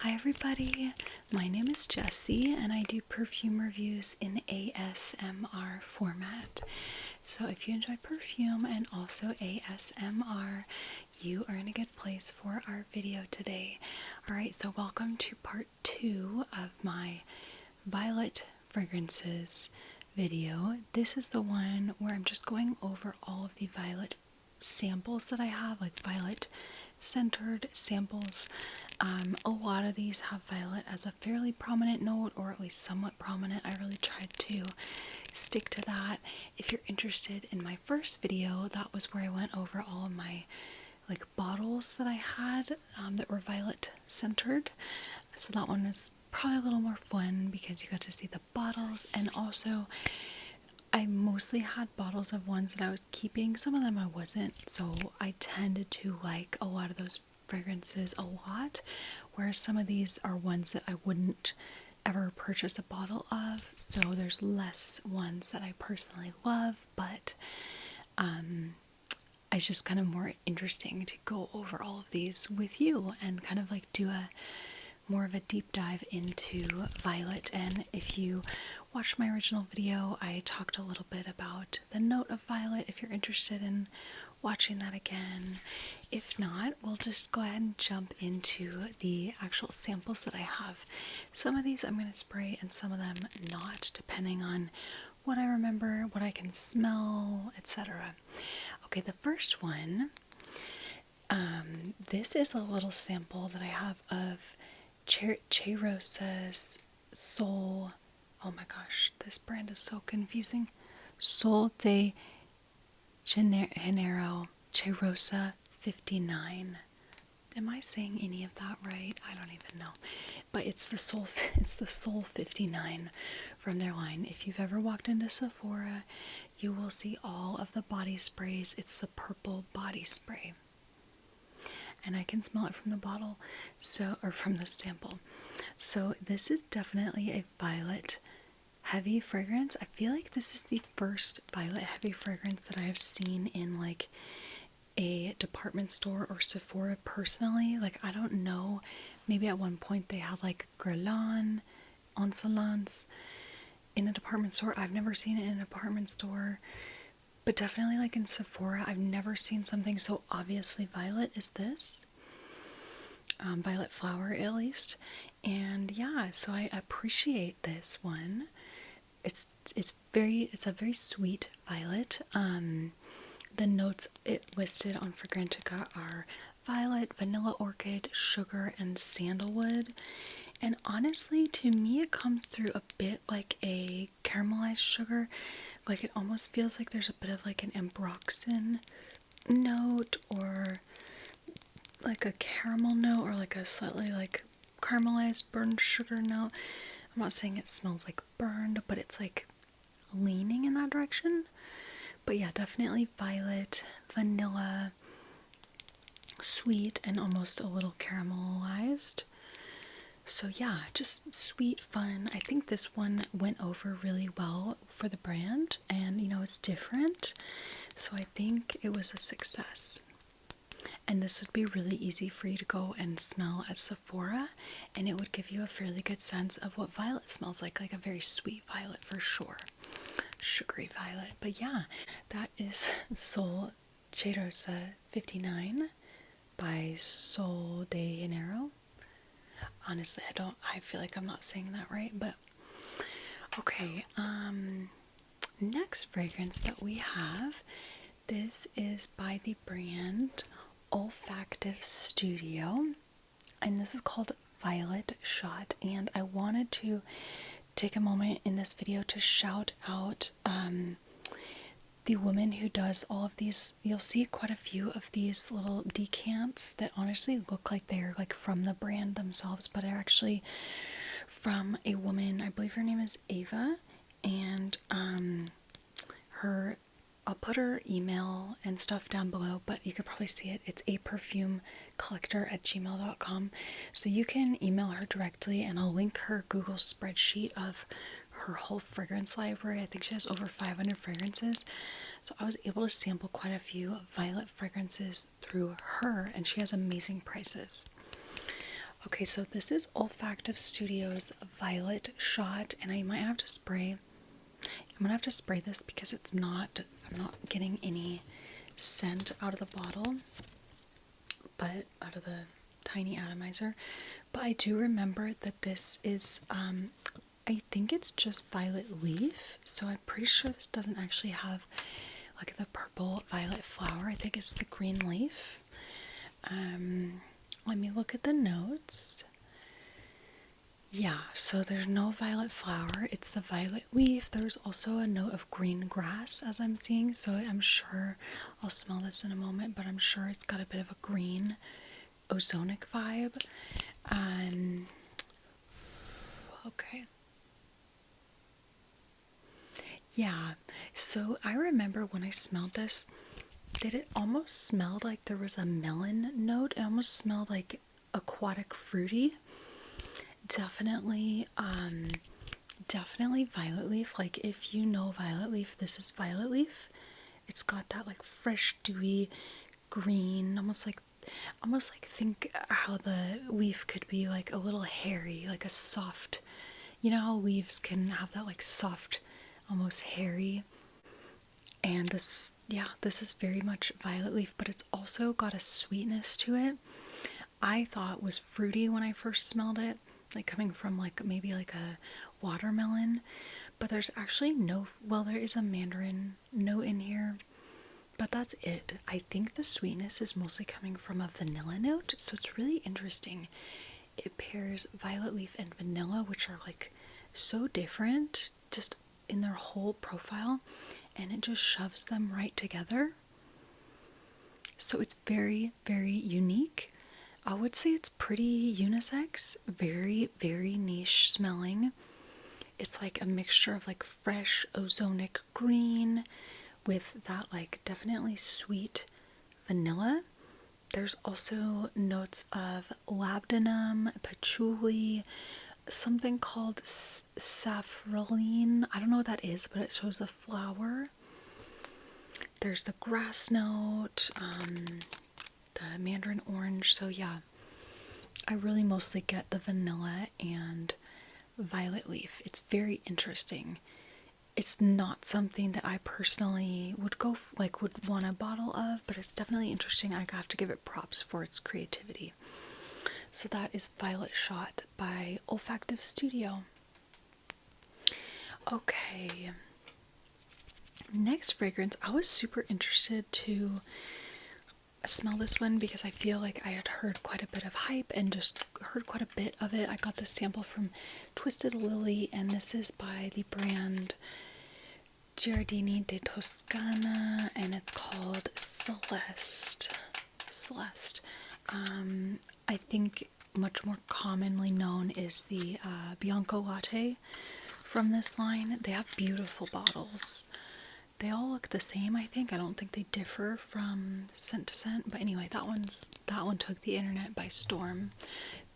Hi everybody, my name is Jessie and I do perfume reviews in ASMR format. So if you enjoy perfume and also ASMR, you are in a good place for our video today. Alright, so welcome to part 2 of my Violet Fragrances video. This is the one where I'm just going over all of the Violet samples that I have, like Violet centered samples. A lot of these have violet as a fairly prominent note, or at least somewhat prominent. I really tried to stick to that. If you're interested in my first video, that was where I went over all of my bottles that I had that were violet centered. So that one was probably a little more fun because you got to see the bottles, and also I mostly had bottles of ones that I was keeping. Some of them I wasn't, so I tended to like a lot of those fragrances a lot, whereas some of these are ones that I wouldn't ever purchase a bottle of, so there's less ones that I personally love, but it's just kind of more interesting to go over all of these with you and kind of do a more of a deep dive into violet. And if you watched my original video, I talked a little bit about the note of violet if you're interested in watching that again. If not, we'll just go ahead and jump into the actual samples that I have. Some of these I'm going to spray and some of them not, depending on what I remember, what I can smell, etc. Okay, the first one, this is a little sample that I have of Cheirosa's Sol. Oh my gosh, this brand is so confusing. Sol de Janeiro Cheirosa 59. Am I saying any of that right? I don't even know. But it's the Sol 59 from their line. If you've ever walked into Sephora, you will see all of the body sprays. It's the purple body spray. And I can smell it from the bottle, or from the sample. So this is definitely a violet heavy fragrance. I feel like this is the first violet heavy fragrance that I have seen in a department store or Sephora personally. I don't know, maybe at one point they had Guerlain en salons in a department store. I've never seen it in a department store, but definitely in Sephora, I've never seen something so obviously violet as this. Violet flower, at least. And yeah, so I appreciate this one. It's a very sweet violet. The notes it listed on Fragrantica are violet, vanilla orchid, sugar, and sandalwood. And honestly, to me, it comes through a bit like a caramelized sugar. It almost feels like there's a bit of an ambroxan note, or a caramel note, or a slightly caramelized burned sugar note. I'm not saying it smells burned, but it's leaning in that direction. But yeah, definitely violet, vanilla, sweet, and almost a little caramelized. So yeah, just sweet, fun. I think this one went over really well for the brand, and it's different. So I think it was a success. And this would be really easy for you to go and smell at Sephora, and it would give you a fairly good sense of what violet smells like a very sweet violet for sure. Sugary violet. But yeah, that is Sol Cheirosa 59 by Sol de Janeiro. Honestly, I feel like I'm not saying that right, but okay. Next fragrance that we have, this is by the brand Olfactive Studio, and this is called Violet Shot. And I wanted to take a moment in this video to shout out the woman who does all of these. You'll see quite a few of these little decants that honestly look like they're from the brand themselves, but are actually from a woman. I believe her name is Ava, and I'll put her email and stuff down below, but you could probably see it. It's aperfumecollector@gmail.com. So you can email her directly, and I'll link her Google spreadsheet of her whole fragrance library. I think she has over 500 fragrances. So I was able to sample quite a few violet fragrances through her, and she has amazing prices. Okay, so this is Olfactive Studios Violet Shot, and I might have to spray. I'm gonna have to spray this because I'm not getting any scent out of the bottle, but out of the tiny atomizer. But I do remember that this is, I think it's just violet leaf, so I'm pretty sure this doesn't actually have like the purple violet flower. I think it's the green leaf. Let me look at the notes. Yeah, so there's no violet flower, it's the violet leaf. There's also a note of green grass as I'm seeing, so I'm sure, I'll smell this in a moment, but I'm sure it's got a bit of a green ozonic vibe. Okay. Yeah, so I remember when I smelled this, that it almost smelled like there was a melon note. It almost smelled like aquatic fruity. Definitely, definitely violet leaf. Like, if you know violet leaf, this is violet leaf. It's got that like fresh, dewy green, almost like think how the leaf could be like a little hairy, like a soft, you know how leaves can have that like soft, almost hairy. And this, yeah, this is very much violet leaf, but it's also got a sweetness to it. I thought it was fruity when I first smelled it, like coming from like maybe like a watermelon, but there's actually no, well, there is a mandarin note in here, but that's it. I think the sweetness is mostly coming from a vanilla note, so it's really interesting. It pairs violet leaf and vanilla, which are like so different just in their whole profile, and it just shoves them right together. So it's very, very unique. I would say it's pretty unisex, very, very niche smelling. It's like a mixture of like fresh ozonic green with that like definitely sweet vanilla. There's also notes of labdanum, patchouli, something called safraline. I don't know what that is, but it shows a flower. There's the grass note, the mandarin orange. So yeah, I really mostly get the vanilla and violet leaf. It's very interesting. It's not something that I personally would would want a bottle of, but it's definitely interesting. I have to give it props for its creativity. So that is Violet Shot by Olfactive Studio. Okay. Next fragrance, I was super interested to smell this one because I feel like I had heard quite a bit of hype and just heard quite a bit of it. I got this sample from Twisted Lily, and this is by the brand Giardini de Toscana, and it's called Celeste. Celeste. I think much more commonly known is the Bianco Latte from this line. They have beautiful bottles. They all look the same, I think. I don't think they differ from scent to scent. But anyway, that one took the internet by storm.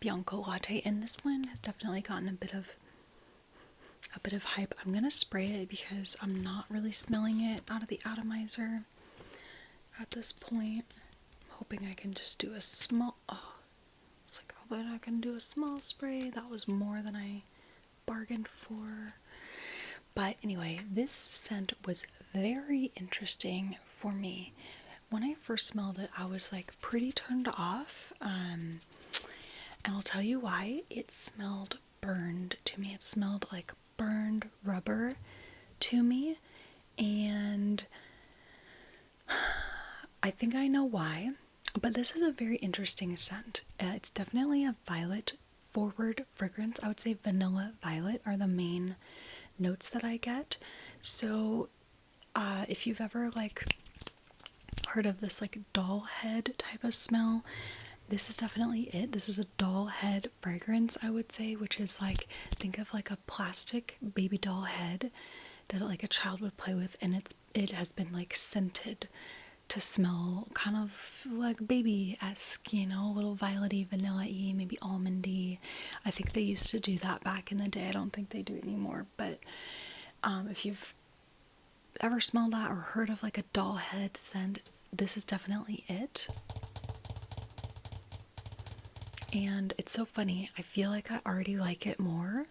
Bianco Latte, and this one has definitely gotten a bit of hype. I'm gonna spray it because I'm not really smelling it out of the atomizer at this point. I'm hoping I can just do a small. Oh, it's like, hoping I can do a small spray. That was more than I bargained for. But anyway, this scent was very interesting for me. When I first smelled it, I was like pretty turned off. And I'll tell you why. It smelled burned to me. It smelled like burned rubber to me. And I think I know why. But this is a very interesting scent. It's definitely a violet forward fragrance. I would say vanilla violet are the main notes that I get. So if you've ever like heard of this like doll head type of smell, this is definitely it. This is a doll head fragrance, I would say, which is like, think of like a plastic baby doll head that like a child would play with, and it has been like scented to smell kind of like baby-esque, you know, a little violety, vanilla-y, maybe almondy. I think they used to do that back in the day. I don't think they do it anymore, but if you've ever smelled that or heard of like a doll head scent, this is definitely it. And it's so funny, I feel like I already like it more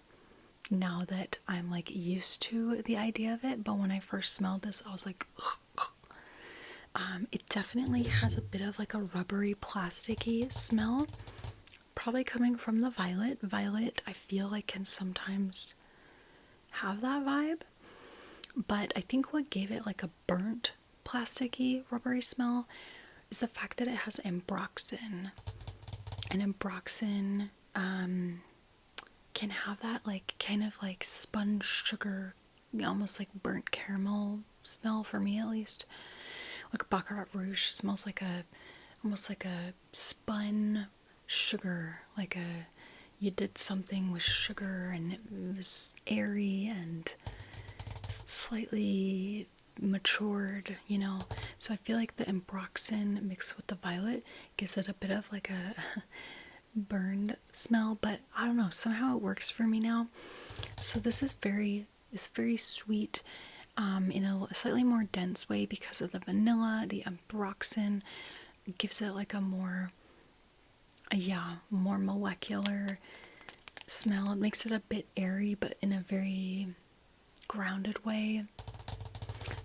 now that I'm like used to the idea of it, but when I first smelled this I was like it definitely has a bit of like a rubbery plasticky smell, probably coming from the violet. Violet I feel like can sometimes have that vibe, but I think what gave it like a burnt plasticky rubbery smell is the fact that it has ambroxan, and ambroxan can have that like kind of like sponge sugar, almost like burnt caramel smell, for me at least. Like Baccarat Rouge smells like a, almost like a spun sugar, like a, you did something with sugar and it was airy and slightly matured, you know. So I feel like the ambroxan mixed with the violet gives it a bit of like a burned smell, but I don't know, somehow it works for me now. So this is very, it's very sweet, in a slightly more dense way because of the vanilla. The ambroxan gives it like a more, more molecular smell. It makes it a bit airy, but in a very grounded way.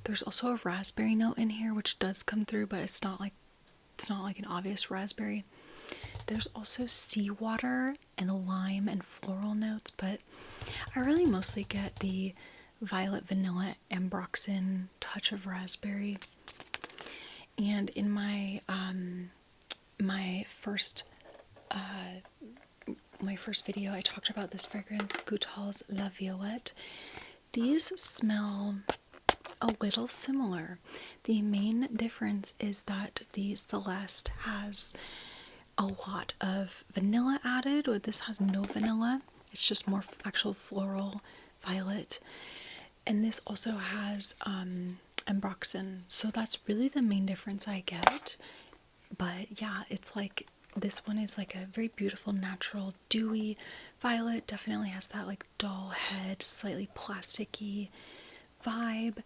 There's also a raspberry note in here, which does come through, but it's not like an obvious raspberry. There's also seawater and lime and floral notes, but I really mostly get the violet, vanilla, ambroxan, touch of raspberry. And in my my first video, I talked about this fragrance, Goutal's La Violette. These smell a little similar. The main difference is that the Celeste has a lot of vanilla added, or this has no vanilla. It's just more actual floral violet. And this also has ambroxan. So that's really the main difference I get. But yeah, it's like, this one is like a very beautiful, natural, dewy violet. Definitely has that like doll head, slightly plasticky vibe.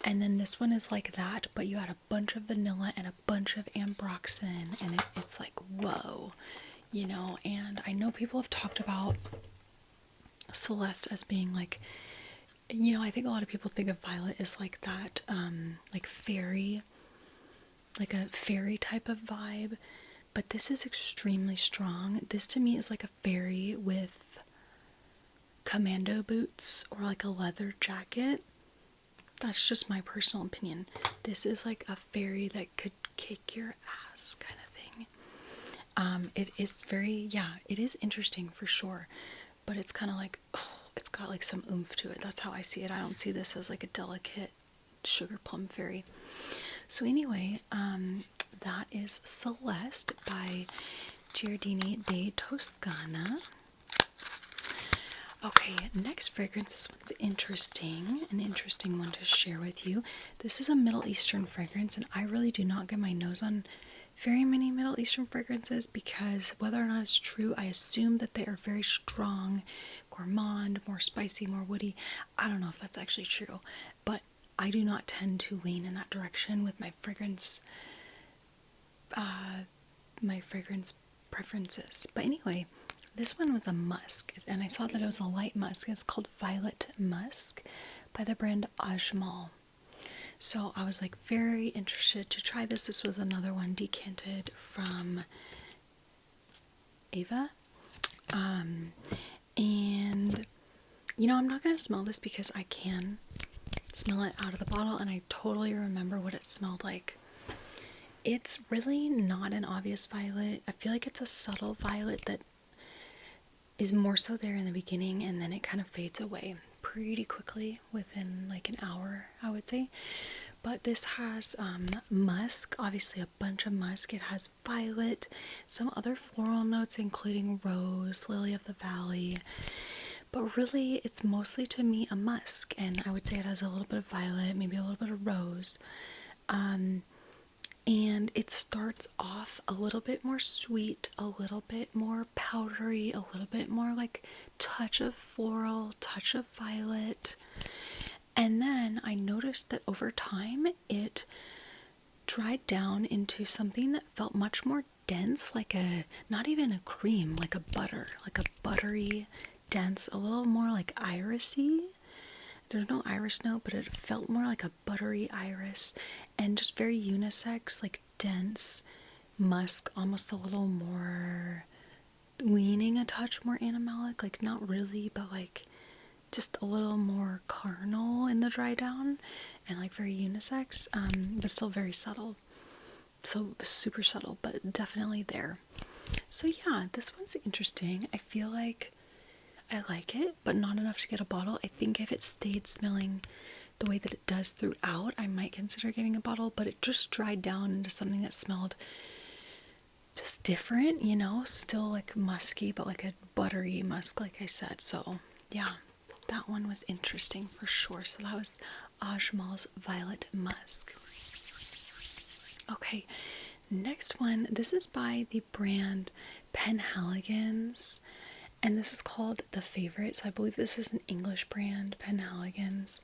And then this one is like that, but you add a bunch of vanilla and a bunch of ambroxan, and it's like, whoa, you know. And I know people have talked about Celeste as being like, you know, I think a lot of people think of violet as like that, like fairy, like a fairy type of vibe, but this is extremely strong. This to me is like a fairy with commando boots or like a leather jacket. That's just my personal opinion. This is like a fairy that could kick your ass kind of thing. It is very, it is interesting for sure, but it's kind of like, oh, it's got like some oomph to it. That's how I see it. I don't see this as like a delicate sugar plum fairy. So anyway, that is Celeste by Giardini de Toscana. Okay, next fragrance. This one's interesting, an interesting one to share with you. This is a Middle Eastern fragrance, and I really do not get my nose on very many Middle Eastern fragrances because whether or not it's true, I assume that they are very strong, gourmand, more spicy, more woody. I don't know if that's actually true, but I do not tend to lean in that direction with my fragrance preferences. But anyway, this one was a musk, and I saw that it was a light musk. It's called Violet Musk by the brand Ajmal. So I was like very interested to try this. This was another one decanted from Ava. And, you know, I'm not going to smell this because I can smell it out of the bottle, and I totally remember what it smelled like. It's really not an obvious violet. I feel like it's a subtle violet that is more so there in the beginning, and then it kind of fades away pretty quickly within like an hour, I would say. But this has musk, obviously a bunch of musk. It has violet, some other floral notes including rose, lily of the valley, but really it's mostly to me a musk, and I would say it has a little bit of violet, maybe a little bit of rose. And it starts off a little bit more sweet, a little bit more powdery, a little bit more like touch of floral, touch of violet. And then I noticed that over time it dried down into something that felt much more dense, like a, not even a cream, like a butter, like a buttery, dense, a little more like irisy. There's no iris note, but it felt more like a buttery iris, and just very unisex, like dense musk, almost a little more leaning a touch more animalic, like not really, but like just a little more carnal in the dry down, and like very unisex, but still very subtle. So super subtle, but definitely there. So yeah, this one's interesting. I feel like I like it, but not enough to get a bottle. I think if it stayed smelling the way that it does throughout, I might consider getting a bottle, but it just dried down into something that smelled just different, you know, still like musky, but like a buttery musk, like I said. So yeah, that one was interesting for sure. So that was Ajmal's Violet Musk. Okay, next one. This is by the brand Penhaligons, and this is called The Favorite. So I believe this is an English brand, Penhaligons,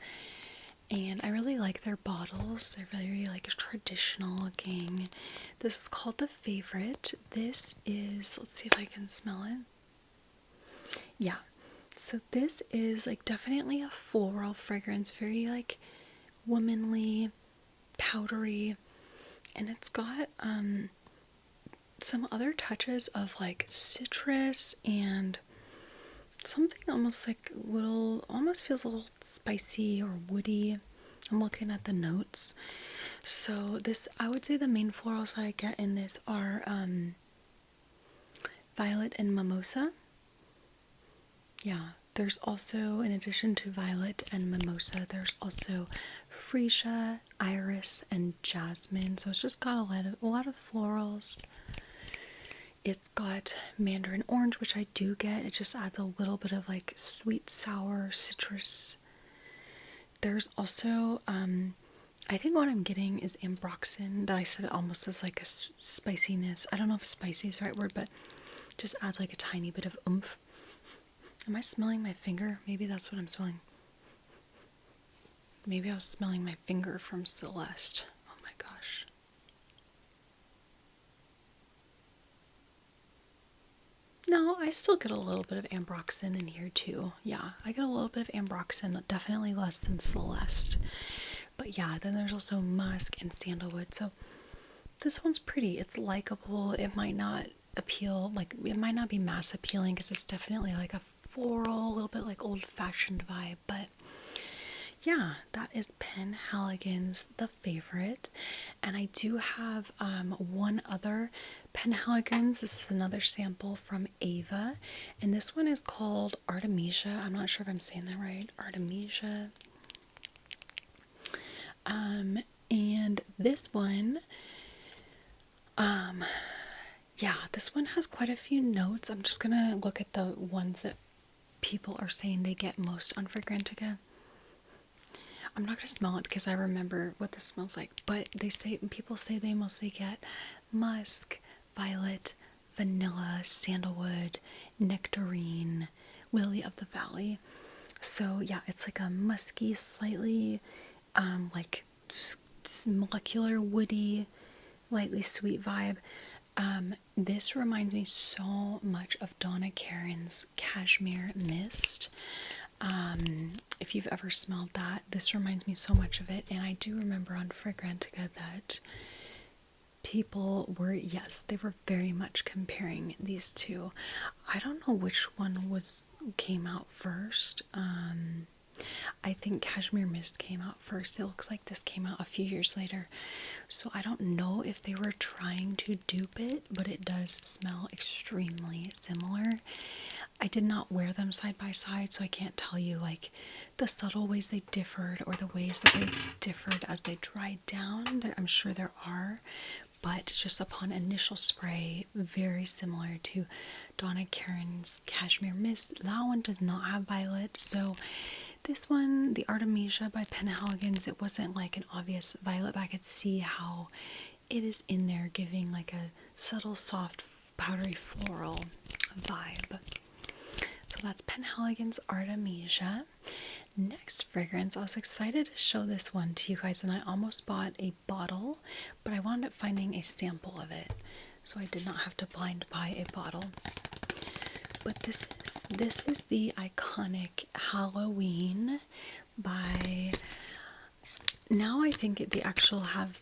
and I really like their bottles. They're very like traditional looking. This is called The Favorite. This is, let's see if I can smell it. Yeah, so this is like definitely a floral fragrance, very like womanly, powdery, and it's got some other touches of like citrus and something almost like little, almost feels a little spicy or woody. I'm looking at the notes. So this, I would say the main florals that I get in this are violet and mimosa. Yeah, there's also, in addition to violet and mimosa, there's also freesia, iris, and jasmine. So it's just got a lot of florals. It's got mandarin orange, which I do get. It just adds a little bit of like sweet, sour, citrus. There's also, I think what I'm getting is ambroxan, that I said it almost as like a spiciness. I don't know if spicy is the right word, but just adds like a tiny bit of oomph. Am I smelling my finger? Maybe that's what I'm smelling. Maybe I was smelling my finger from Celeste. Oh my gosh. No, I still get a little bit of ambroxan in here too. Yeah, I get a little bit of ambroxan, definitely less than Celeste. But yeah, then there's also musk and sandalwood. So this one's pretty. It's likable. It might not appeal, like it might not be mass appealing because it's definitely like a floral, a little bit like old-fashioned vibe. But yeah, that is Penhaligon's The Favorite. And I do have one other Penhaligon's. This is another sample from Ava, and this one is called Artemisia. I'm not sure if I'm saying that right. Artemisia. And this one, yeah, this one has quite a few notes. I'm just gonna look at the ones that people are saying they get most on Fragrantica. I'm not gonna smell it because I remember what this smells like, but people say they mostly get musk, violet, vanilla, sandalwood, nectarine, lily of the valley. So yeah, it's like a musky, slightly like molecular, woody, lightly sweet vibe. This reminds me so much of Donna Karen's Cashmere Mist. If you've ever smelled that, this reminds me so much of it. And I do remember on Fragrantica that people were, yes, they were very much comparing these two. I don't know which one came out first. I think Cashmere Mist came out first. It looks like this came out a few years later. So I don't know if they were trying to dupe it, but it does smell extremely similar. I did not wear them side by side, so I can't tell you like the subtle ways they differed or the ways that they differed as they dried down. I'm sure there are, but just upon initial spray, very similar to Donna Karen's Cashmere Mist. That one does not have violet, so this one, the Artemisia by Penhaligon's, it wasn't like an obvious violet, but I could see how it is in there giving like a subtle, soft, powdery floral vibe. So that's Penhaligon's Artemisia. Next fragrance, I was excited to show this one to you guys, and I almost bought a bottle, but I wound up finding a sample of it. so I did not have to blind buy a bottle. But this is the iconic Halloween by, now I think they actually have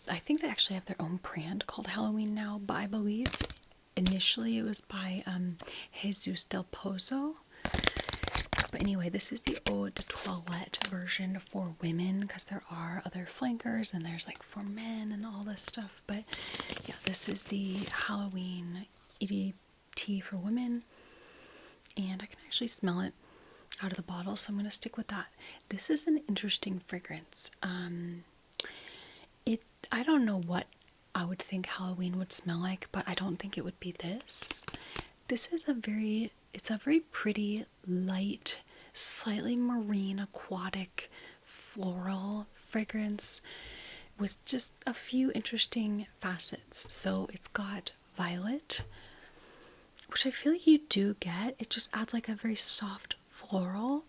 their own brand called Halloween now, but I believe initially it was by Jesus del Pozo. But anyway, this is the eau de toilette version for women, because there are other flankers and there's like for men and all this stuff. But yeah, this is the Halloween EDT for women, and I can actually smell it out of the bottle, so I'm going to stick with that. This is an interesting fragrance. I don't know what I would think Halloween would smell like, but I don't think it would be this. This is it's a very pretty, light, slightly marine, aquatic, floral fragrance with just a few interesting facets. So it's got violet, which I feel like you do get. It just adds like a very soft floral.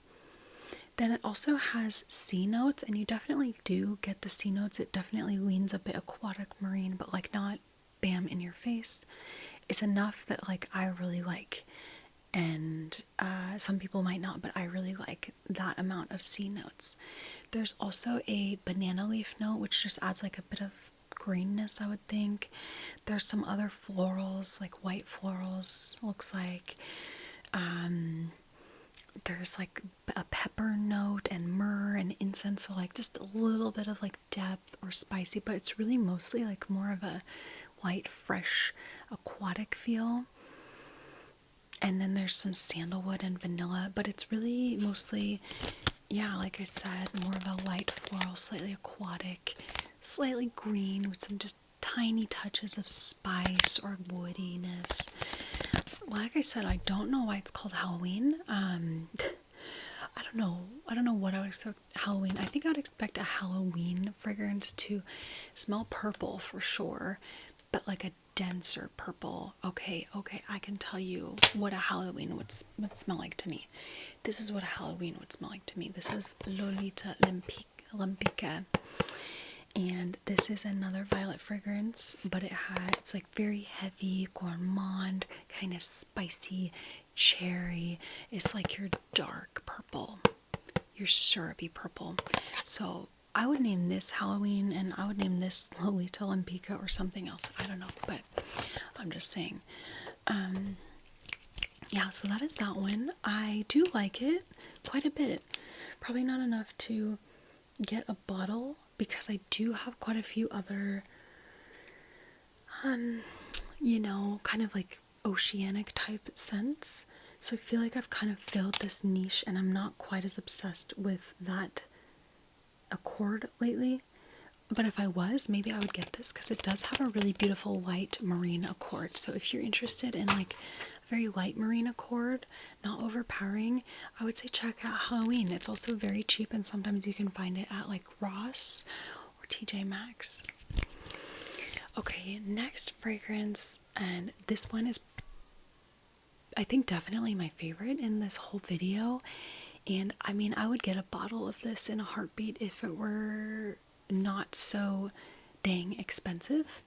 Then it also has sea notes, and you definitely do get the sea notes. It definitely leans a bit aquatic marine, but like not bam in your face. It's enough that like I really like, and some people might not, but I really like that amount of sea notes. There's also a banana leaf note, which just adds like a bit of greenness, I would think. There's some other florals, like white florals, looks like. There's like a pepper note and myrrh and incense, so like just a little bit of like depth or spicy, but it's really mostly like more of a light, fresh, aquatic feel. And then there's some sandalwood and vanilla, but it's really mostly, yeah, like I said, more of a light floral, slightly aquatic, slightly green with some just tiny touches of spice or woodiness. Like I said, I don't know why it's called Halloween. I don't know what I would expect Halloween. I think I would expect a Halloween fragrance to smell purple for sure, but like a denser purple. Okay, I can tell you what a Halloween would smell like to me. This is what a Halloween would smell like to me. This is Lolita Lampica. And this is another violet fragrance, but it's like very heavy, gourmand, kind of spicy, cherry. It's like your dark purple, your syrupy purple. So I would name this Halloween, and I would name this Lolita Lampica or something else. I don't know, but I'm just saying. Yeah, so that is that one. I do like it quite a bit. Probably not enough to get a bottle, because I do have quite a few other, kind of like oceanic type scents. So I feel like I've kind of filled this niche, and I'm not quite as obsessed with that accord lately. But if I was, maybe I would get this, because it does have a really beautiful light marine accord. So if you're interested in like a very light marine accord, not overpowering, I would say check out Halloween. It's also very cheap, and sometimes you can find it at like Ross or TJ Maxx. Okay, next fragrance, and this one is, I think, definitely my favorite in this whole video. And I mean, I would get a bottle of this in a heartbeat if it were not so dang expensive,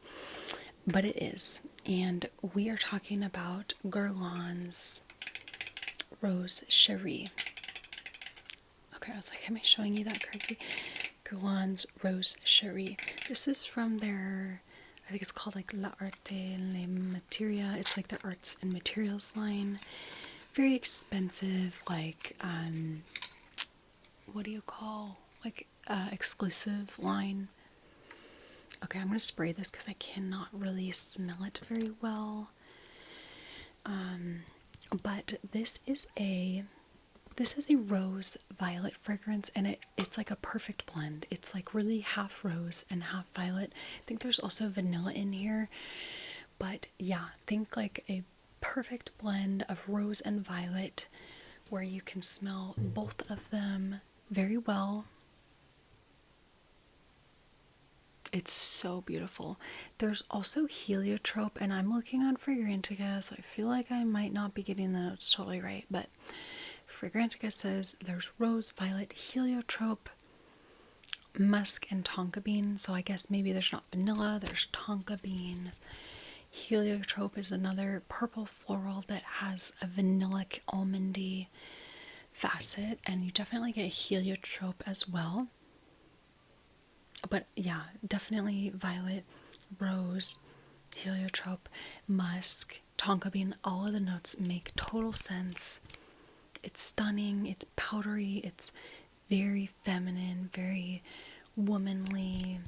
but it is. And we are talking about Guerlain's Rose Cherie. Okay, I was like, am I showing you that correctly? Guerlain's Rose Cherie. This is from their, I think it's called like L'Arte Les Materia. It's like their arts and materials line. Very expensive, like, what do you call, like, exclusive line. Okay, I'm going to spray this because I cannot really smell it very well. But this is a rose violet fragrance, and it's like a perfect blend. It's like really half rose and half violet. I think there's also vanilla in here, but yeah, think like a perfect blend of rose and violet where you can smell both of them very well. It's so beautiful. There's also heliotrope, and I'm looking on Fragrantica, so I feel like I might not be getting the notes totally right, but Fragrantica says there's rose, violet, heliotrope, musk, and tonka bean. So I guess maybe there's not vanilla, there's tonka bean, Heliotrope is another purple floral that has a vanillic almondy facet, and you definitely get heliotrope as well. But yeah, definitely violet, rose, heliotrope, musk, tonka bean, all of the notes make total sense. It's stunning, it's powdery, it's very feminine, very womanly,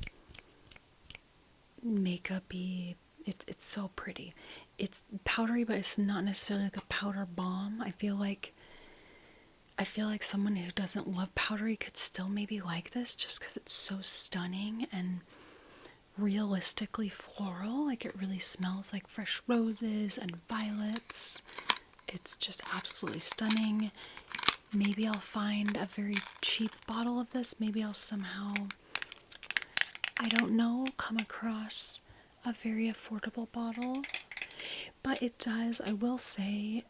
makeup-y. It's so pretty. It's powdery, but it's not necessarily like a powder bomb. I feel like someone who doesn't love powdery could still maybe like this just because it's so stunning and realistically floral. Like, it really smells like fresh roses and violets. It's just absolutely stunning. Maybe I'll find a very cheap bottle of this. Maybe I'll somehow, I don't know, come across a very affordable bottle. But it does, I will say,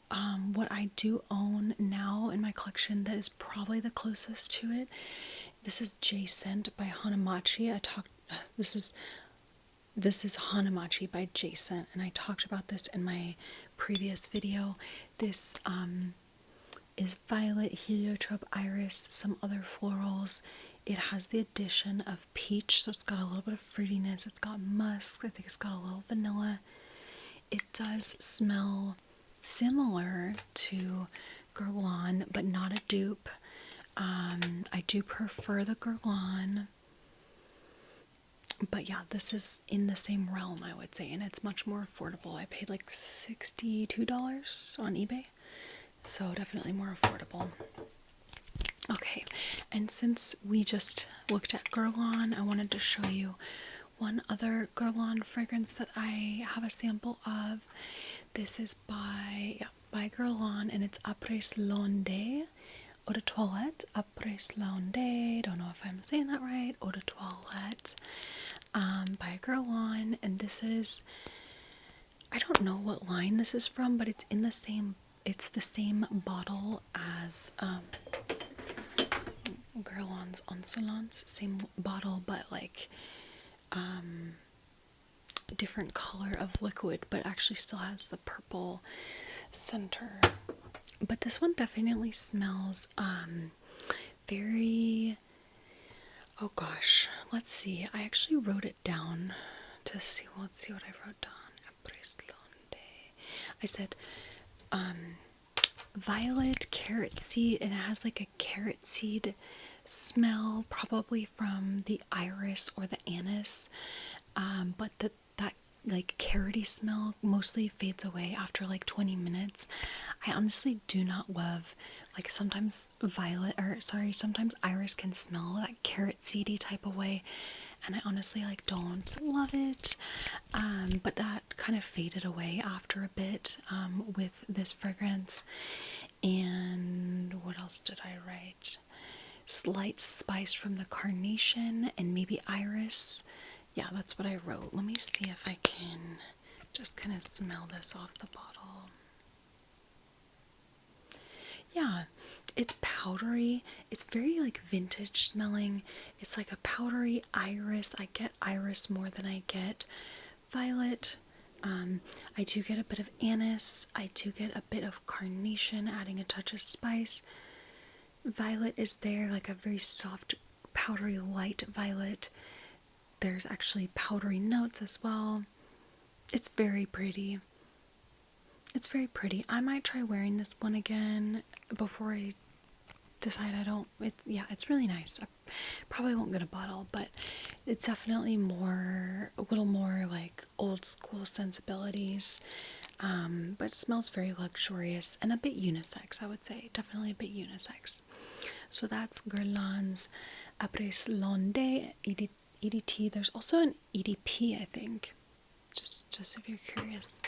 what I do own now in my collection that is probably the closest to it. This is J-Scent by Hanamachi. This is Hanamachi by J-Scent, and I talked about this in my previous video. This is violet, heliotrope, iris, some other florals. It has the addition of peach, so it's got a little bit of fruitiness. It's got musk. I think it's got a little vanilla. It does smell similar to Guerlain, but not a dupe. I do prefer the Guerlain. But yeah, this is in the same realm, I would say, and it's much more affordable. I paid like $62 on eBay, so definitely more affordable. Okay, and since we just looked at Guerlain, I wanted to show you one other Guerlain fragrance that I have a sample of. This is by Guerlain, and it's Apres L'Ondee Eau de Toilette. Apres L'Ondee, don't know if I'm saying that right, Eau de Toilette, by Guerlain, and this is, I don't know what line this is from, but it's the same bottle as Guerlain's Insolence, same bottle, but like different color of liquid, but actually still has the purple center. But this one definitely smells very, oh gosh, let's see, I actually wrote it down to see, let's see what I wrote down. Apres L'Ondee, I said violet, carrot seed, and it has like a carrot seed smell, probably from the iris or the anise, but that like carroty smell mostly fades away after like 20 minutes. I honestly do not love, like, sometimes sometimes iris can smell that carrot seedy type of way, and I honestly like don't love it, but that kind of faded away after a bit with this fragrance. And what else did I write? Slight spice from the carnation and maybe iris. Yeah, that's what I wrote. Let me see if I can just kind of smell this off the bottle. Yeah, it's powdery. It's very like vintage smelling. It's like a powdery iris. I get iris more than I get violet. I do get a bit of anise. I do get a bit of carnation, adding a touch of spice. Violet is there, like a very soft, powdery, light violet. There's actually powdery notes as well. It's very pretty. It's very pretty. I might try wearing this one again before I decide I don't. It's really nice. I probably won't get a bottle, but it's definitely a little more like old school sensibilities. But it smells very luxurious and a bit unisex, I would say. Definitely a bit unisex. So that's Guerlain's Apres L'Ondee EDT. There's also an EDP, I think. Just if you're curious.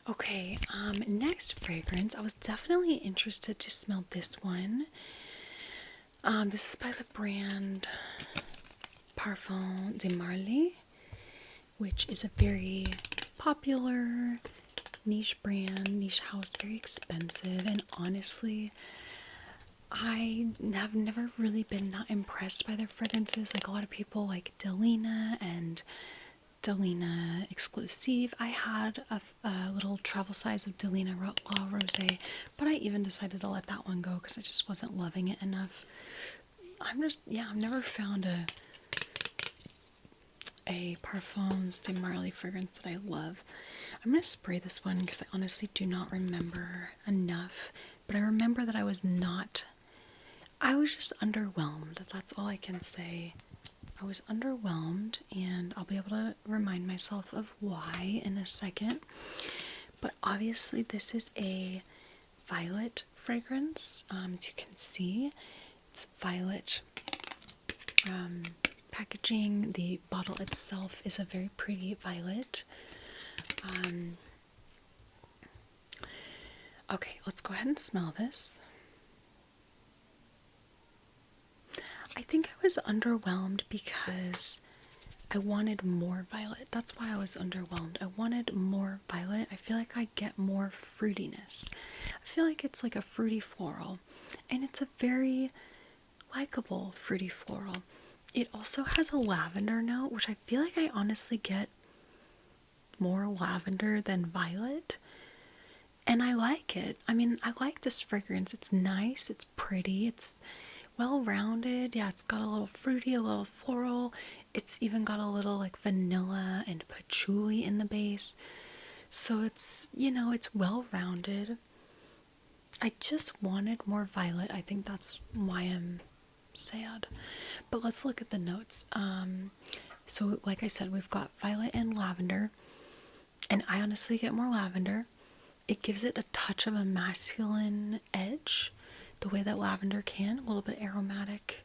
Okay, next fragrance. I was definitely interested to smell this one. This is by the brand Parfums de Marly, which is a very popular niche brand, niche house, very expensive, and honestly, I have never really been that impressed by their fragrances. Like, a lot of people like Delina and Delina Exclusive. I had a little travel size of Delina La Rose, but I even decided to let that one go because I just wasn't loving it enough. I've never found a Parfums de Marly fragrance that I love. I'm going to spray this one because I honestly do not remember enough, but I remember that I was just underwhelmed. That's all I can say. I was underwhelmed, and I'll be able to remind myself of why in a second. But obviously this is a violet fragrance. As you can see, it's violet packaging. The bottle itself is a very pretty violet. Okay, let's go ahead and smell this. I think I was underwhelmed because I wanted more violet. That's why I was underwhelmed. I wanted more violet. I feel like I get more fruitiness. I feel like it's like a fruity floral, and it's a very likable fruity floral. It also has a lavender note, which I feel like I honestly get more lavender than violet. And I like it. I mean, I like this fragrance. It's nice, it's pretty, it's well-rounded. Yeah, it's got a little fruity, a little floral. It's even got a little like vanilla and patchouli in the base. So it's, it's well-rounded. I just wanted more violet. I think that's why I'm sad. But let's look at the notes. So like I said, we've got violet and lavender. And I honestly get more lavender. It gives it a touch of a masculine edge, the way that lavender can, a little bit aromatic.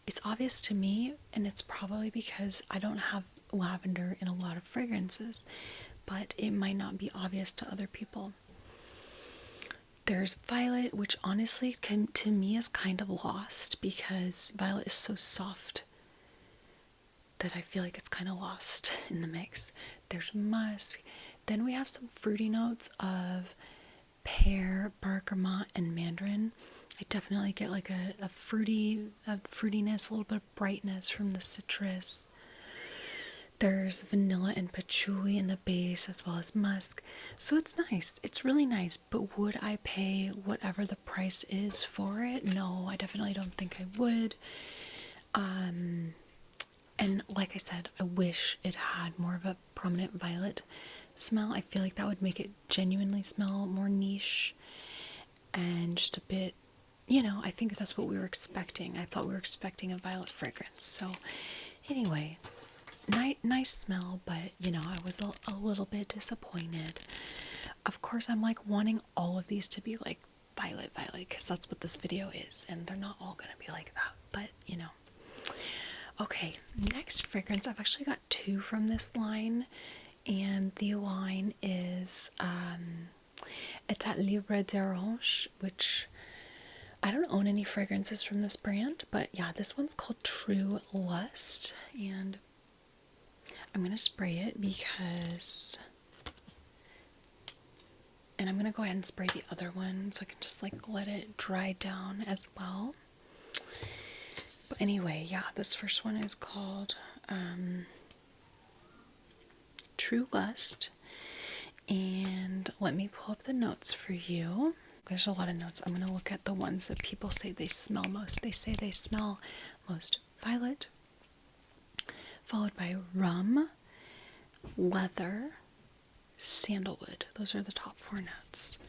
It's obvious to me, and it's probably because I don't have lavender in a lot of fragrances, but it might not be obvious to other people. There's violet, which honestly to me is kind of lost because violet is so soft that I feel like it's kind of lost in the mix. There's musk. Then we have some fruity notes of pear, bergamot, and mandarin. I definitely get like a fruitiness, a little bit of brightness from the citrus. There's vanilla and patchouli in the base as well as musk. So it's nice. It's really nice. But would I pay whatever the price is for it? No, I definitely don't think I would. And like I said, I wish it had more of a prominent violet smell. I feel like that would make it genuinely smell more niche and just a bit, I think that's what we were expecting. I thought we were expecting a violet fragrance. So anyway, nice smell, but I was a little bit disappointed. Of course, I'm like wanting all of these to be like violet, because that's what this video is, and they're not all gonna be like that, but Okay, next fragrance. I've actually got two from this line, and the line is Etat Libre d'Orange, which I don't own any fragrances from this brand, but yeah, this one's called True Lust, and I'm going to spray it because, and I'm going to go ahead and spray the other one so I can just like let it dry down as well. But anyway, yeah, this first one is called True Lust, and let me pull up the notes for you. There's a lot of notes. I'm going to look at the ones that people say they smell most. They say they smell most violet, followed by rum, leather, sandalwood. Those are the top 4 notes.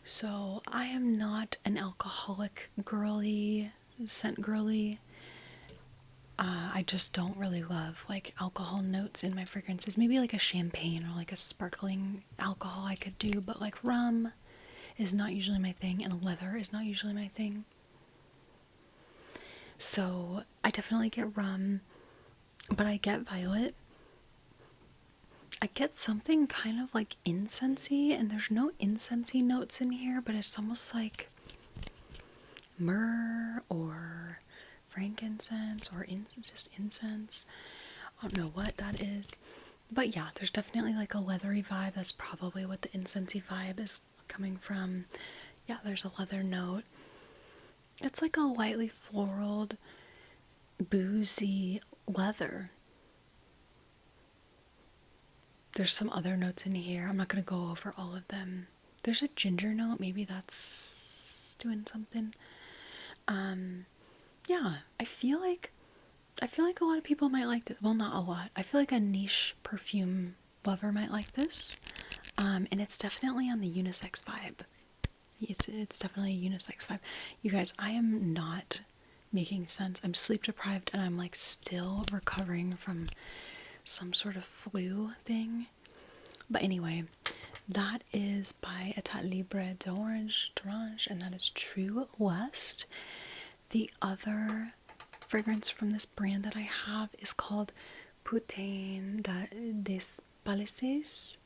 So I am not an alcoholic girly, scent girly. I just don't really love like alcohol notes in my fragrances. Maybe like a champagne or like a sparkling alcohol I could do, but like rum is not usually my thing, and leather is not usually my thing. So I definitely get rum, but I get violet. I get something kind of like incensey, and there's no incensey notes in here, but it's almost like myrrh or frankincense or just incense. I don't know what that is, but yeah, there's definitely like a leathery vibe. That's probably what the incensey vibe is coming from. Yeah, there's a leather note. It's like a lightly floraled, boozy leather. There's some other notes in here. I'm not going to go over all of them. There's a ginger note. Maybe that's doing something. Yeah, I feel like a lot of people might like this. Well, not a lot. I feel like a niche perfume lover might like this. And it's definitely on the unisex vibe. It's definitely a unisex vibe. You guys, I am not making sense. I'm sleep deprived and I'm like still recovering from some sort of flu thing. But anyway, that is by Etat Libre d'Orange, and that is True West. The other fragrance from this brand that I have is called Putain des Palaces.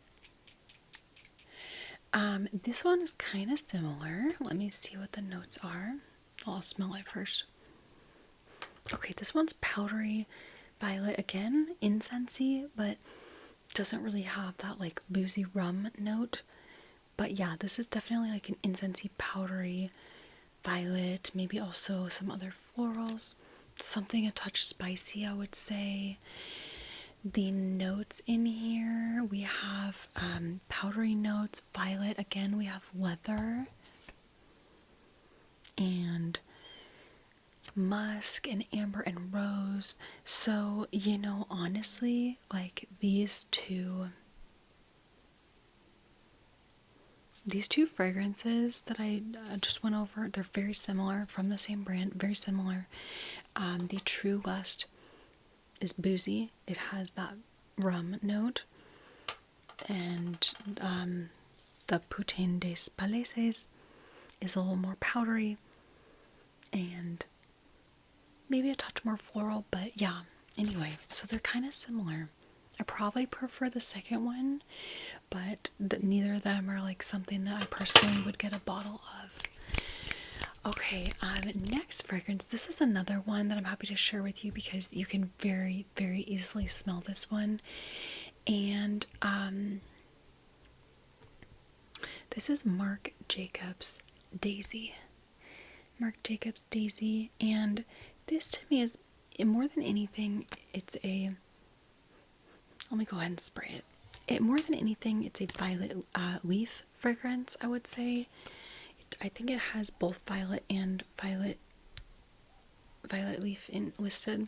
This one is kind of similar. Let me see what the notes are. I'll smell it first. Okay, this one's powdery violet again, incensey, but doesn't really have that like boozy rum note. But yeah, this is definitely like an incensey powdery violet, maybe also some other florals, something a touch spicy, I would say. The notes in here, we have powdery notes, violet, again we have leather, and musk and amber and rose. So, you know, honestly, like these two fragrances that I just went over, they're very similar, from the same brand, very similar. The True West is boozy. It has that rum note. And the Putain des Palaces is a little more powdery and maybe a touch more floral, but yeah. Anyway, so they're kind of similar. I probably prefer the second one, but neither of them are like something that I personally would get a bottle of. Okay, next fragrance. This is another one that I'm happy to share with you because you can very, very easily smell this one. And this is Marc Jacobs Daisy. Marc Jacobs Daisy, and this to me is, more than anything, it's a, let me go ahead and spray it. More than anything, it's a violet leaf fragrance, I would say. I think it has both violet and violet leaf listed.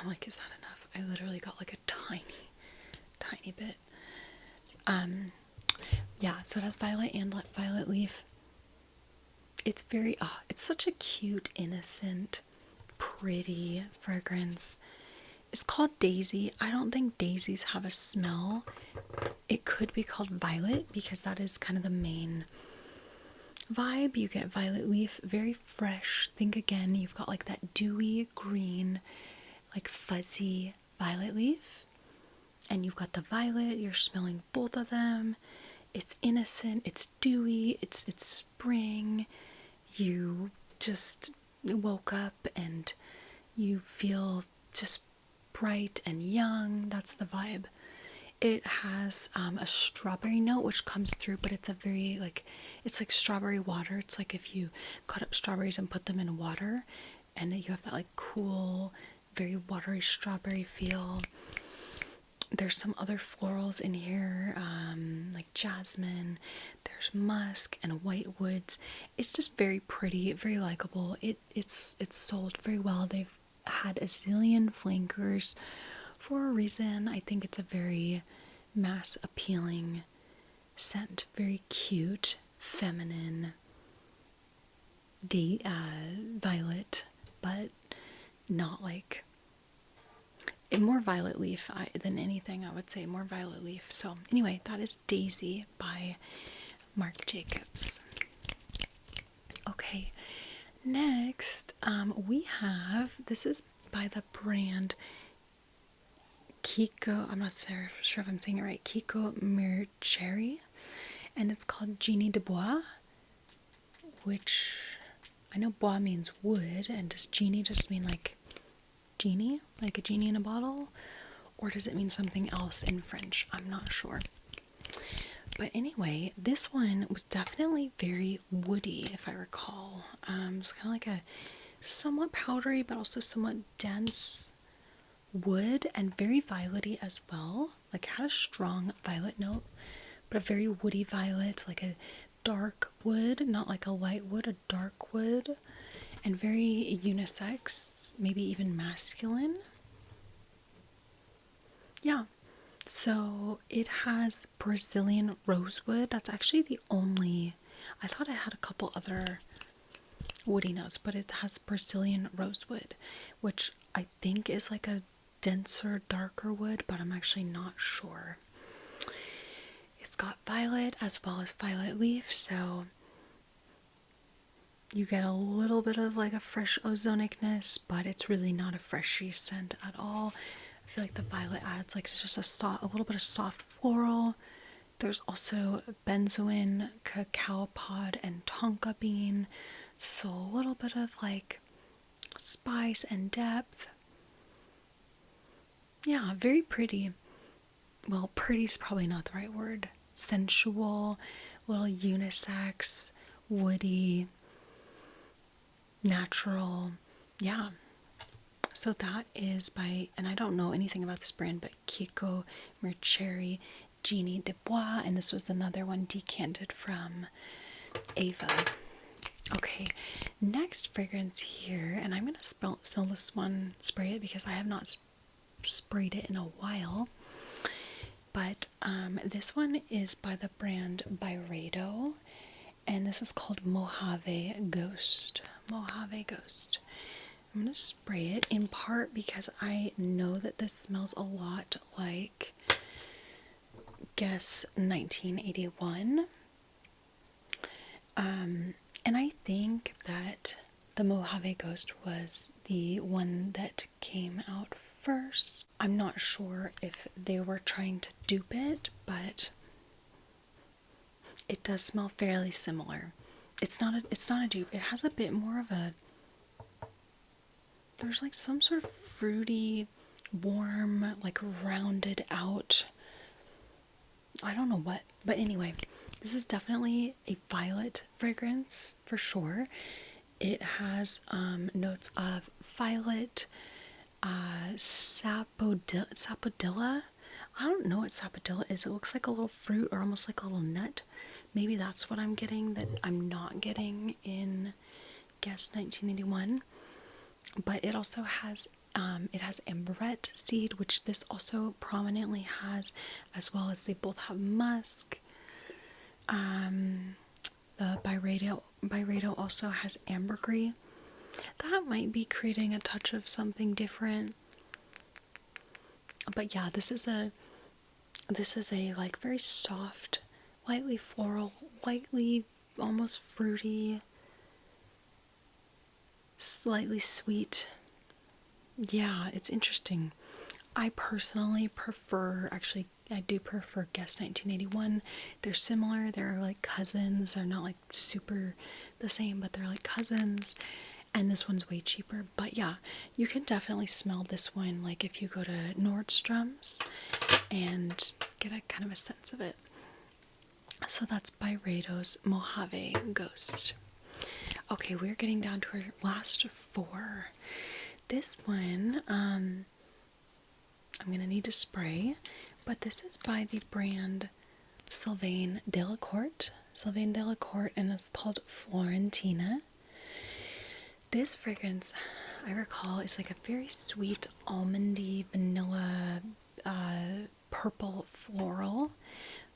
I'm like, is that enough? I literally got like a tiny bit. Yeah, so it has violet and violet leaf. It's very, it's such a cute, innocent, pretty fragrance. It's called Daisy. I don't think daisies have a smell. It could be called violet because that is kind of the main vibe. You get violet leaf, very fresh. Think again, you've got like that dewy green, like fuzzy violet leaf. And you've got the violet, you're smelling both of them. It's innocent, it's dewy, it's spring. You just woke up and you feel just bright and young. That's the vibe. It has a strawberry note which comes through, but it's a very like, it's like strawberry water. It's like if you cut up strawberries and put them in water, and you have that like cool, very watery strawberry feel. There's some other florals in here, like jasmine. There's musk and white woods. It's just very pretty, very likable. It's sold very well. They've had a zillion flankers for a reason. I think it's a very mass appealing scent, very cute, feminine, violet, but not like, more violet leaf than anything, I would say. More violet leaf. So anyway, that is Daisy by Marc Jacobs. Okay, next we have, this is by the brand Keiko. I'm not sure if I'm saying it right. Keiko Mecheri, and it's called Genie de Bois, which I know Bois means wood, and does Genie just mean like genie, like a genie in a bottle, or does it mean something else in French? I'm not sure. But anyway, this one was definitely very woody, if I recall. It's kind of like a somewhat powdery, but also somewhat dense wood, and very violety as well. like had a strong violet note, but a very woody violet, like a dark wood, not like a light wood, a dark wood, and very unisex, maybe even masculine. Yeah. So it has Brazilian rosewood. That's actually the only, I thought it had a couple other woody notes, but it has Brazilian rosewood, which I think is like a denser, darker wood, but I'm actually not sure. It's got violet as well as violet leaf, so you get a little bit of like a fresh ozonicness, but it's really not a freshy scent at all. I feel like the violet adds like just a little bit of soft floral. There's also benzoin, cacao pod, and tonka bean, so a little bit of like spice and depth. Yeah, very pretty. Well, pretty's probably not the right word. Sensual, little unisex, woody, natural. Yeah. So that is by, and I don't know anything about this brand, but Keiko, Mecheri, Genie de Bois, and this was another one decanted from Ava. Okay, next fragrance here, and I'm going to smell this one, spray it, because I have not sprayed it in a while. But this one is by the brand Byredo, and this is called Mojave Ghost. Mojave Ghost. I'm going to spray it in part because I know that this smells a lot like Guess 1981. And I think that the Mojave Ghost was the one that came out first. I'm not sure if they were trying to dupe it, but it does smell fairly similar. It's not a dupe. It has a bit more of a, there's like some sort of fruity, warm, like rounded out, I don't know what, but anyway, this is definitely a violet fragrance for sure. It has notes of violet, sapodilla. I don't know what sapodilla is. It looks like a little fruit or almost like a little nut. Maybe that's what I'm getting that I'm not getting in Guess 1981. But it also has amberette seed, which this also prominently has, as well as they both have musk. The Byredo also has ambergris. That might be creating a touch of something different. But yeah, this is a like very soft, lightly floral, lightly almost fruity, slightly sweet. Yeah, it's interesting. I personally prefer, actually, I do prefer Guess 1981. They're similar, they're like cousins. They're not like super the same, but they're like cousins. And this one's way cheaper. But yeah, you can definitely smell this one like if you go to Nordstrom's and get a kind of a sense of it. So that's Byredo's Mojave Ghost. Okay, we're getting down to our last four. This one, I'm going to need to spray, but this is by the brand Sylvaine Delacourte. Sylvaine Delacourte, and it's called Florentina. This fragrance, I recall, is like a very sweet, almondy, vanilla, purple floral.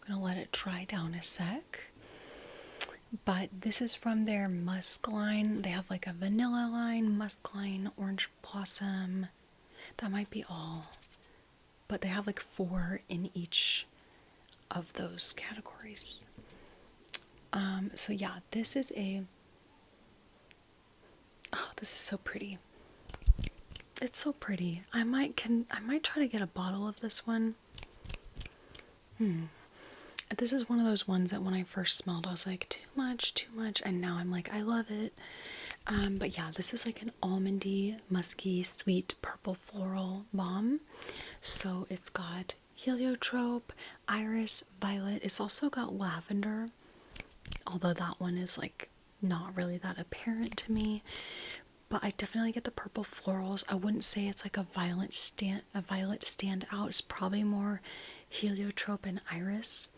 I'm going to let it dry down a sec. But this is from their musk line. They have like a vanilla line, musk line, orange blossom. That might be all. But they have like 4 in each of those categories. So yeah, this is this is so pretty. It's so pretty. I might try to get a bottle of this one. This is one of those ones that when I first smelled, I was like, too much, and now I'm like, I love it. But yeah, this is like an almondy, musky, sweet, purple floral balm. So it's got heliotrope, iris, violet. It's also got lavender, although that one is like not really that apparent to me. But I definitely get the purple florals. I wouldn't say it's like a violet standout. It's probably more heliotrope and iris.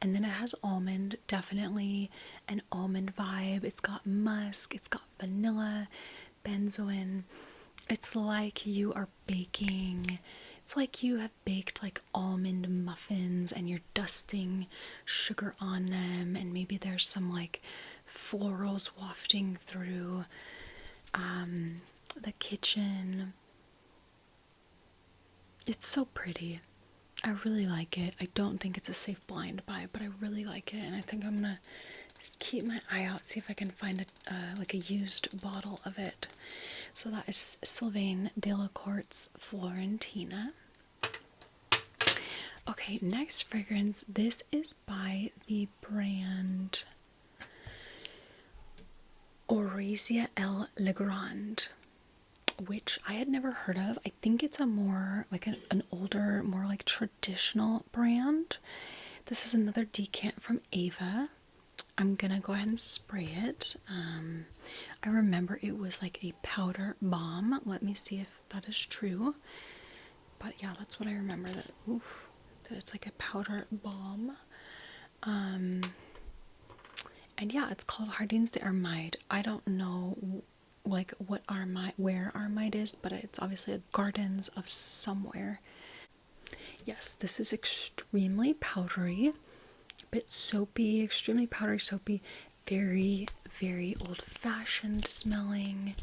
And then it has almond, definitely an almond vibe. It's got musk, it's got vanilla, benzoin. It's like you are baking. It's like you have baked like almond muffins and you're dusting sugar on them, and maybe there's some like florals wafting through the kitchen. It's so pretty. I really like it. I don't think it's a safe blind buy, but I really like it, and I think I'm gonna just keep my eye out, see if I can find like a used bottle of it. So that is Sylvaine Delacourte's Florentina. Okay, next fragrance. This is by the brand Oriza L Legrand, which I had never heard of. I think it's a more like an older, more like traditional brand. This is another decant from Ava. I'm gonna go ahead and spray it. I remember it was like a powder bomb. Let me see if that is true. But yeah, that's what I remember, that it's like a powder bomb. And yeah, it's called Jardins d'Armide. I don't know like what Armide, where Armide is, but it's obviously a gardens of somewhere. Yes, this is extremely powdery, a bit soapy, extremely powdery, soapy, very, very old-fashioned smelling.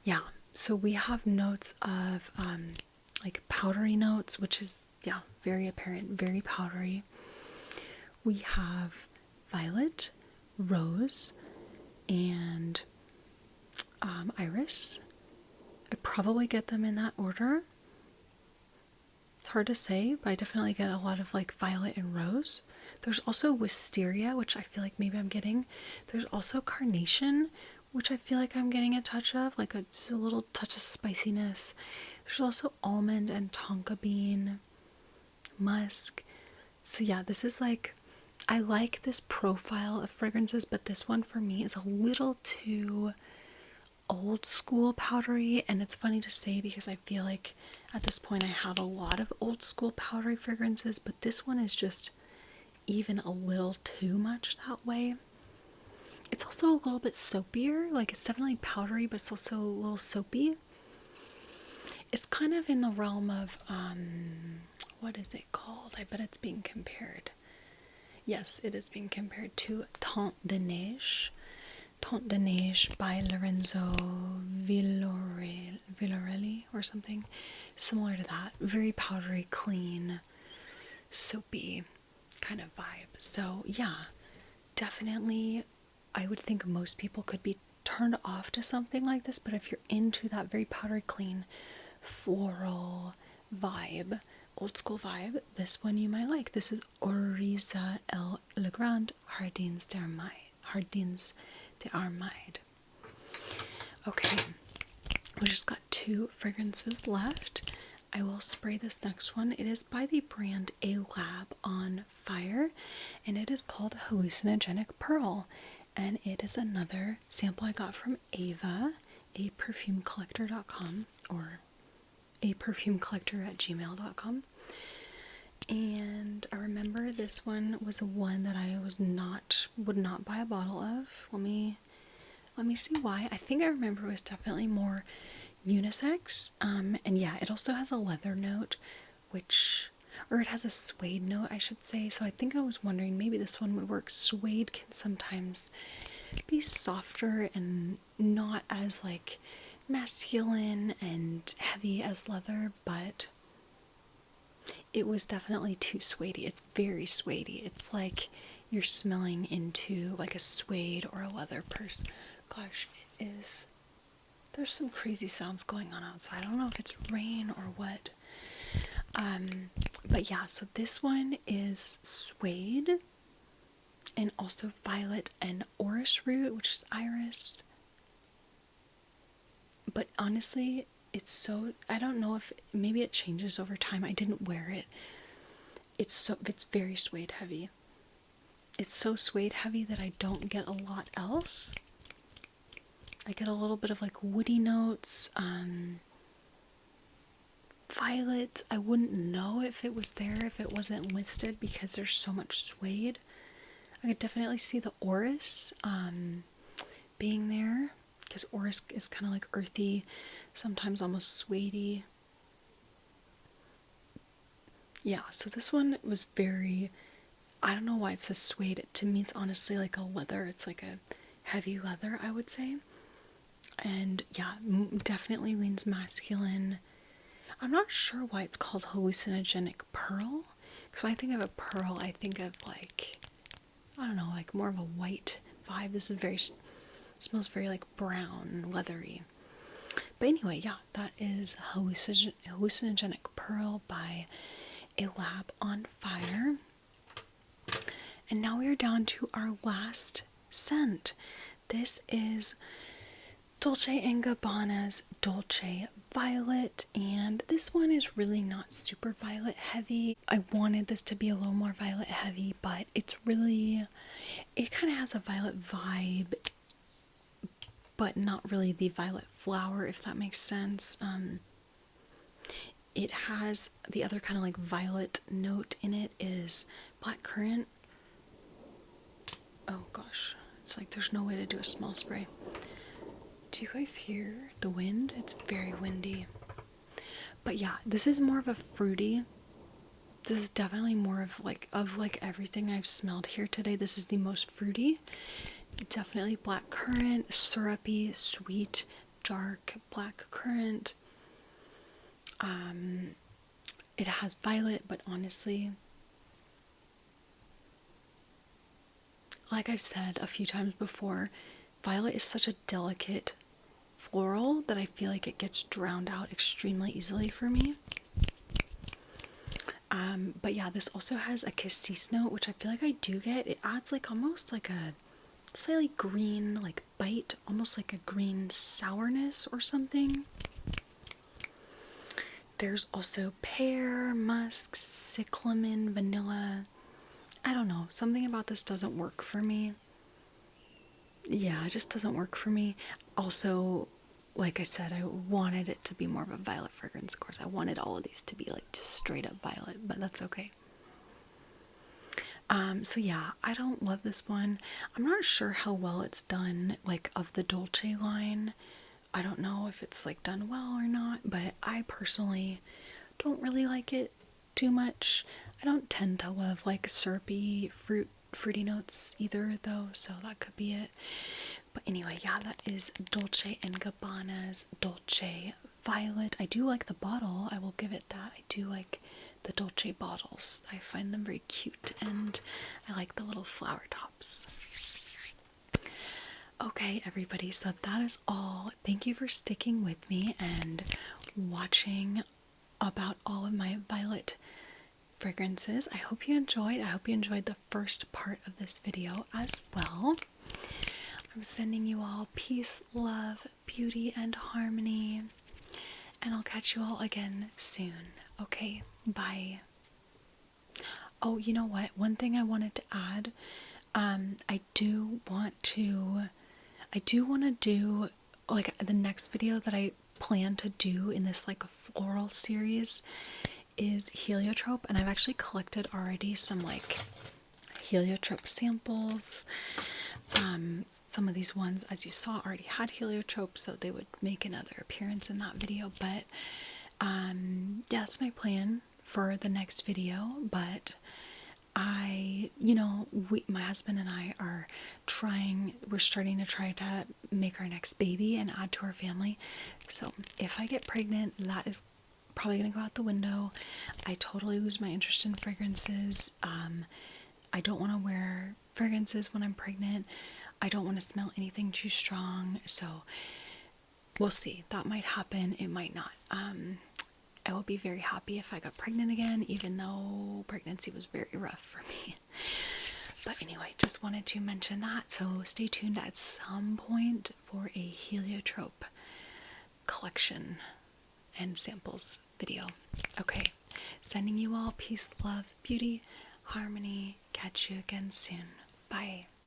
Yeah, so we have notes of like powdery notes, which is, yeah, very apparent, very powdery. We have violet, rose, and iris. I probably get them in that order. It's hard to say, but I definitely get a lot of like violet and rose. There's also wisteria, which I feel like maybe I'm getting. There's also carnation, which I feel like I'm getting a touch of, like just a little touch of spiciness. There's also almond and tonka bean, musk. So yeah, this is like, I like this profile of fragrances, but this one for me is a little too old school powdery. And it's funny to say because I feel like at this point I have a lot of old school powdery fragrances, but this one is just even a little too much that way. It's also a little bit soapier, like it's definitely powdery, but it's also a little soapy. It's kind of in the realm of, what is it called? I bet it's being compared. Yes, it is being compared to Teint de Neige. Teint de Neige by Lorenzo Villarelli or something. Similar to that. Very powdery, clean, soapy kind of vibe. So yeah, definitely I would think most people could be turned off to something like this, but if you're into that very powdery, clean, floral vibe, old school vibe, this one you might like. This is Oriza L Legrand Jardins d'Armide. Okay, we just got 2 fragrances left. I will spray this next one. It is by the brand A Lab on Fire, and it is called Hallucinogenic Pearl. And it is another sample I got from Ava, aperfumecollector.com, or aperfumecollector@gmail.com. And I remember this one was one that I would not buy a bottle of. Let me see why. I think I remember it was definitely more unisex. And yeah, it also has a leather note, or it has a suede note, I should say. So I think I was wondering maybe this one would work. Suede can sometimes be softer and not as like masculine and heavy as leather, but it was definitely too suedey. It's very suedey. It's like you're smelling into like a suede or a leather purse. Gosh, it is. There's some crazy sounds going on outside. I don't know if it's rain or what. But yeah, so this one is suede and also violet and orris root, which is iris. But honestly, it's so, I don't know if maybe it changes over time. I didn't wear it. It's very suede heavy. It's so suede heavy that I don't get a lot else. I get a little bit of like woody notes, violet. I wouldn't know if it was there if it wasn't listed because there's so much suede. I could definitely see the orris being there because orris is kind of like earthy, sometimes almost suedey. Yeah, so this one was very, I don't know why it says suede. To me, it's honestly like a leather. It's like a heavy leather, I would say. And yeah, definitely leans masculine. I'm not sure why it's called hallucinogenic pearl. Because when I think of a pearl, I think of like, I don't know, like more of a white vibe. This is very, smells very like brown, leathery. But anyway, yeah, that is hallucinogenic pearl by A Lab on Fire. And now we are down to our last scent. This is Dolce & Gabbana's Dolce Violet, and this one is really not super violet heavy. I wanted this to be a little more violet heavy, but it's really, it kind of has a violet vibe, but not really the violet flower, if that makes sense. It has the other kind of like violet note in it is blackcurrant. Oh gosh, it's like there's no way to do a small spray. Do you guys hear the wind? It's very windy. But yeah, this is more of a fruity. This is definitely more of like everything I've smelled here today. This is the most fruity. Definitely blackcurrant, syrupy, sweet, dark blackcurrant. It has violet, but honestly, like I've said a few times before, violet is such a delicate floral that I feel like it gets drowned out extremely easily for me. But yeah, this also has a cassis note, which I feel like I do get. It adds like almost like a slightly green like bite, almost like a green sourness or something. There's also pear, musk, cyclamen, vanilla. I don't know, something about this doesn't work for me. Yeah, it just doesn't work for me. Also, like I said, I wanted it to be more of a violet fragrance. Of course, I wanted all of these to be like just straight up violet, but that's okay. So yeah, I don't love this one. I'm not sure how well it's done, like of the Dolce line. I don't know if it's like done well or not, but I personally don't really like it too much. I don't tend to love like syrupy fruity notes either though, so that could be it. But anyway, yeah, that is Dolce & Gabbana's Dolce Violet. I do like the bottle, I will give it that. I do like the Dolce bottles. I find them very cute, and I like the little flower tops. Okay, everybody, so that is all. Thank you for sticking with me and watching about all of my violet fragrances. I hope you enjoyed. I hope you enjoyed the first part of this video as well. I'm sending you all peace, love, beauty, and harmony. And I'll catch you all again soon. Okay, bye. Oh, you know what? One thing I wanted to add, I do want to do, like, the next video that I plan to do in this, like, floral series is heliotrope, and I've actually collected already some, like, heliotrope samples. Some of these ones, as you saw, already had heliotrope, so they would make another appearance in that video, but yeah, that's my plan for the next video. But my husband and I are we're starting to try to make our next baby and add to our family. So if I get pregnant, that is probably gonna go out the window. I totally lose my interest in fragrances. I don't want to wear fragrances when I'm pregnant. I don't want to smell anything too strong, so we'll see. That might happen, it might not. I will be very happy if I got pregnant again, even though pregnancy was very rough for me. But anyway, just wanted to mention that, so stay tuned at some point for a heliotrope collection and samples video. Okay, sending you all peace, love, beauty, harmony. Catch you again soon. Bye.